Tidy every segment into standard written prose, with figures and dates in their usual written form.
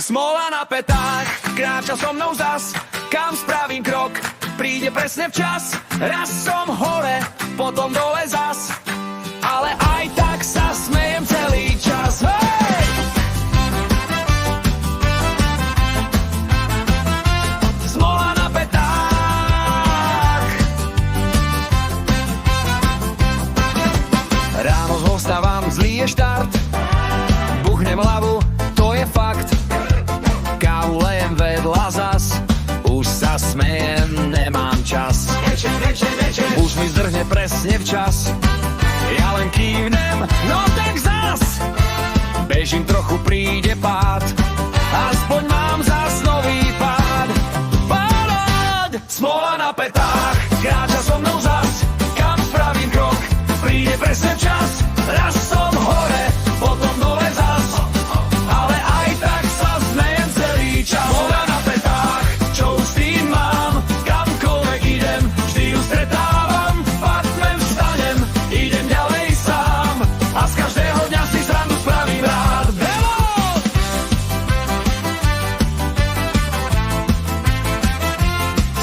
Smola na petách, kráča so mnou zas, kam spravím krok, príde presne včas. Raz som hore, potom dole zas, ale aj tak sa smejem celý čas. Hej! Smola na petách. Ráno zostávam, zlý je štart, buchnem hlavu, to je fakt. Kávu lejem vedľa zas, už sa smejem, nemám čas. Už mi zdrhne presne včas, ja len kývnem, no tak zas. Bežím trochu, príde pád, aspoň mám zas nový pád. Parád! Smola na petách, kráča so mnou zas, kam spravím krok, príde presne včas. Raz som hore, potom dole zas, ale aj tak sa smejem celý čas. Smola na petách, čo už s tým mám, kamkoľvek idem, vždy ju stretávam. Padnem, vstanem, idem ďalej sám a z každého dňa si srandu spravím rád. Velo!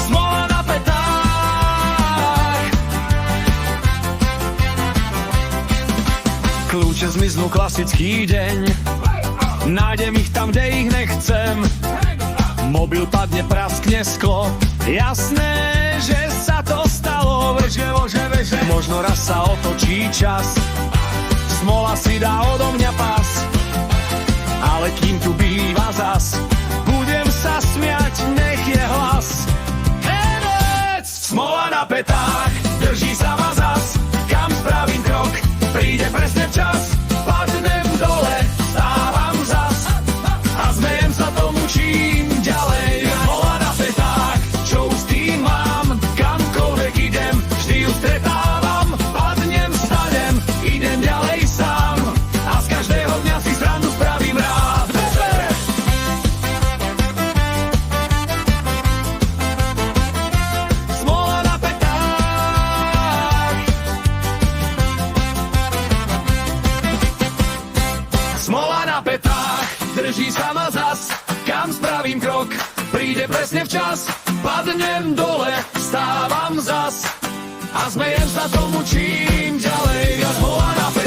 Smola na petách. Kľúče zmiznú, klasický deň, nájdem ich tam, kde ich nechcem. Mobil padne, praskne sklo, jasné, že sa to stalo. Možno raz sa otočí čas, smola si dá odo mňa pas, ale kým tu býva zas, budem sa smiať, nech je hlas. Herec! Smola na petách, drží sa ma zas, kam spravím krok, príde presne včas. Padnem dole, stávam zas a smejem sa tomu, čím ďalej. Smola na petách, čo už s tým mám, kamkoľvek idem, vždy ju stretávam. Padnem, vstanem, idem ďalej sám a z každého dňa si srandu spravím rád. Smola na petách. Smola na petách, drží sa ma zas, kam spravím krok, príde presne včas. Padnem dole, stávam zas a smejem sa tomu, čím ďalej. Smola na petách.